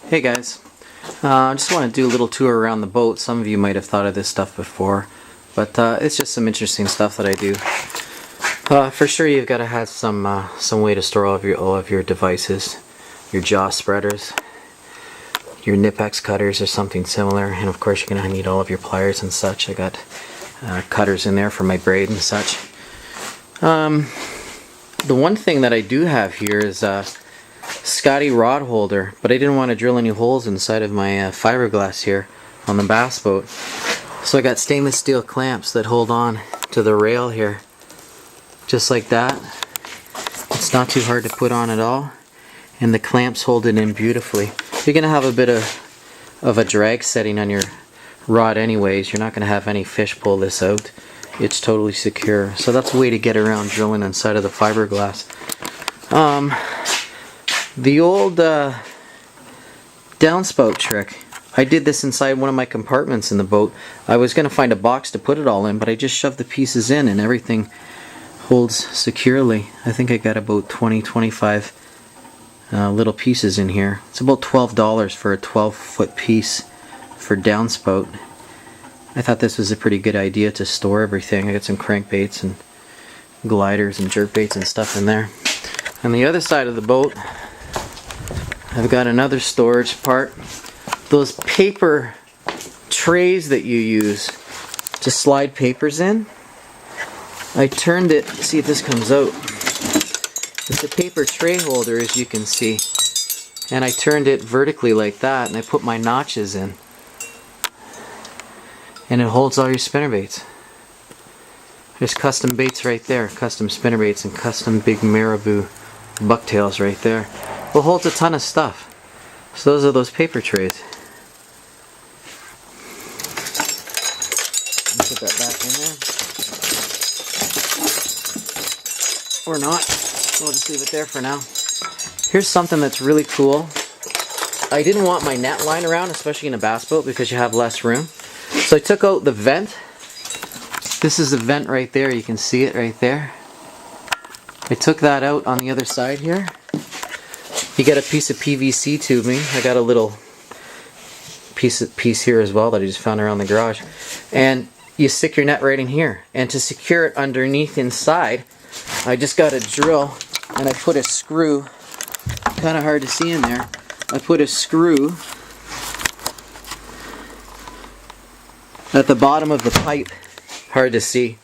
Hey guys, I just want to do a little tour around the boat. Some of you might have thought of this stuff before, but it's just some interesting stuff that I do. For sure you've got to have some way to store all of your devices, your jaw spreaders, your Knipex cutters or something similar, and of course you're going to need all of your pliers and such. I got cutters in there for my braid and such. The one thing that I do have here is Scotty rod holder, but I didn't want to drill any holes inside of my fiberglass here on the bass boat. So I got stainless steel clamps that hold on to the rail here, just like that. It's not too hard to put on at all, and the clamps hold it in beautifully. You're going to have a bit of a drag setting on your rod anyways. You're not going to have any fish pull this out. It's totally secure. So that's a way to get around drilling inside of the fiberglass. The old downspout trick, I did this inside one of my compartments in the boat. I was going to find a box to put it all in, but I just shoved the pieces in and everything holds securely. I think I got about 20-25 little pieces in here. It's about $12 for a 12-foot piece for downspout. I thought this was a pretty good idea to store everything. I got some crankbaits and gliders and jerkbaits and stuff in there. On the other side of the boat, I've got another storage part. Those paper trays that you use to slide papers in, I turned it, see if this comes out. It's a paper tray holder, as you can see, and I turned it vertically like that, and I put my notches in, and it holds all your spinnerbaits. There's custom baits right there, custom spinnerbaits and custom big marabou bucktails right there. It holds a ton of stuff. So those are those paper trays. Put that back in there. Or not. We'll just leave it there for now. Here's something that's really cool. I didn't want my net lying around, especially in a bass boat, because you have less room. So I took out the vent. This is the vent right there. You can see it right there. I took that out on the other side here. You get a piece of PVC tubing. I got a little piece here as well that I just found around the garage. And you stick your net right in here. And to secure it underneath inside, I just got a drill and I put a screw, kind of hard to see in there, I put a screw at the bottom of the pipe, hard to see,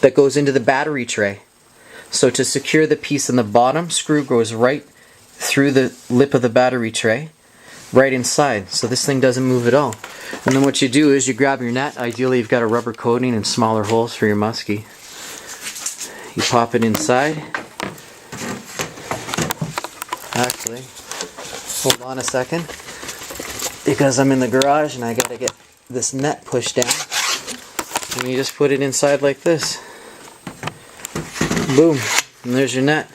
that goes into the battery tray. So to secure the piece in the bottom, screw goes right through the lip of the battery tray, right inside, so this thing doesn't move at all. And then what you do is you grab your net. Ideally you've got a rubber coating and smaller holes for your muskie. You pop it inside. Actually, hold on a second, because I'm in the garage and I gotta get this net pushed down. And you just put it inside like this. Boom, and there's your net.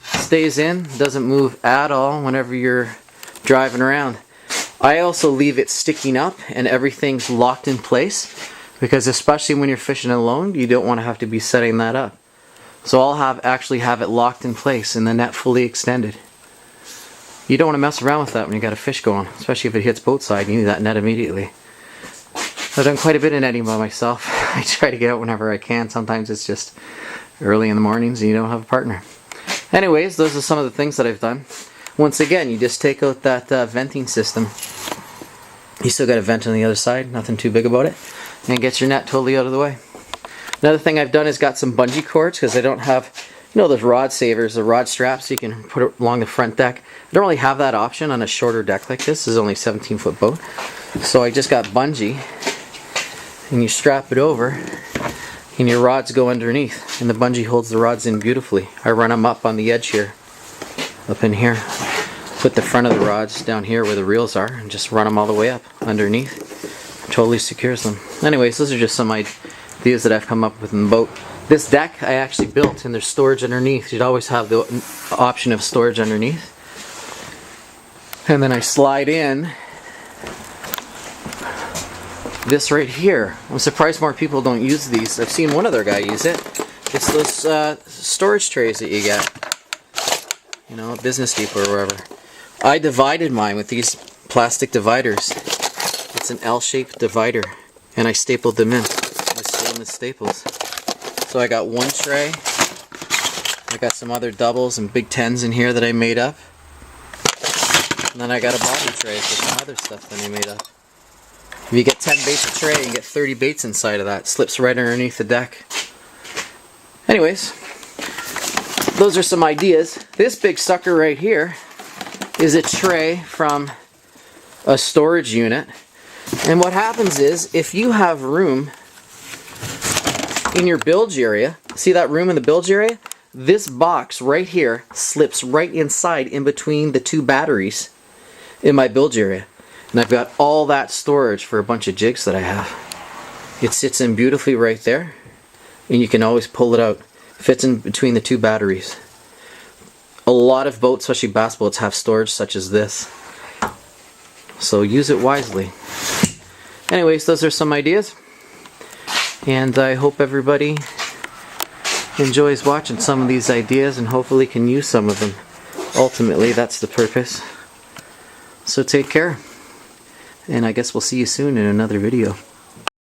Stays in, doesn't move at all whenever you're driving around. I also leave it sticking up and everything's locked in place, because especially when you're fishing alone, you don't want to have to be setting that up. So I'll actually have it locked in place and the net fully extended. You don't want to mess around with that when you got a fish going, especially if it hits boat side. You need that net immediately. I've done quite a bit of netting by myself. I try to get out whenever I can. Sometimes it's just early in the mornings and you don't have a partner. Anyways, those are some of the things that I've done. Once again, you just take out that venting system. You still got a vent on the other side, nothing too big about it, and get your net totally out of the way. Another thing I've done is got some bungee cords, because I don't have, you know, those rod savers, the rod straps you can put it along the front deck. I don't really have that option on a shorter deck like this. This is only a 17-foot boat. So I just got bungee, and you strap it over, and your rods go underneath, and the bungee holds the rods in beautifully. I run them up on the edge here, up in here. Put the front of the rods down here where the reels are, and just run them all the way up underneath. Totally secures them. Anyways, those are just some ideas that I've come up with in the boat. This deck I actually built, and there's storage underneath. You'd always have the option of storage underneath. And then I slide in this right here. I'm surprised more people don't use these. I've seen one other guy use it. It's those storage trays that you get, you know, at Business Depot or wherever. I divided mine with these plastic dividers. It's an L-shaped divider, and I stapled them in with stainless staples. So I got one tray. I got some other doubles and big tens in here that I made up. And then I got a bobby tray for some other stuff that I made up. If you get 10 baits a tray, you can get 30 baits inside of that. It slips right underneath the deck. Anyways, those are some ideas. This big sucker right here is a tray from a storage unit. And what happens is, if you have room in your bilge area, see that room in the bilge area? This box right here slips right inside in between the two batteries in my bilge area. And I've got all that storage for a bunch of jigs that I have. It sits in beautifully right there, and you can always pull it out. It fits in between the two batteries. A lot of boats, especially bass boats, have storage such as this. So use it wisely. Anyways, those are some ideas. And I hope everybody enjoys watching some of these ideas and hopefully can use some of them. Ultimately, that's the purpose. So take care. And I guess we'll see you soon in another video.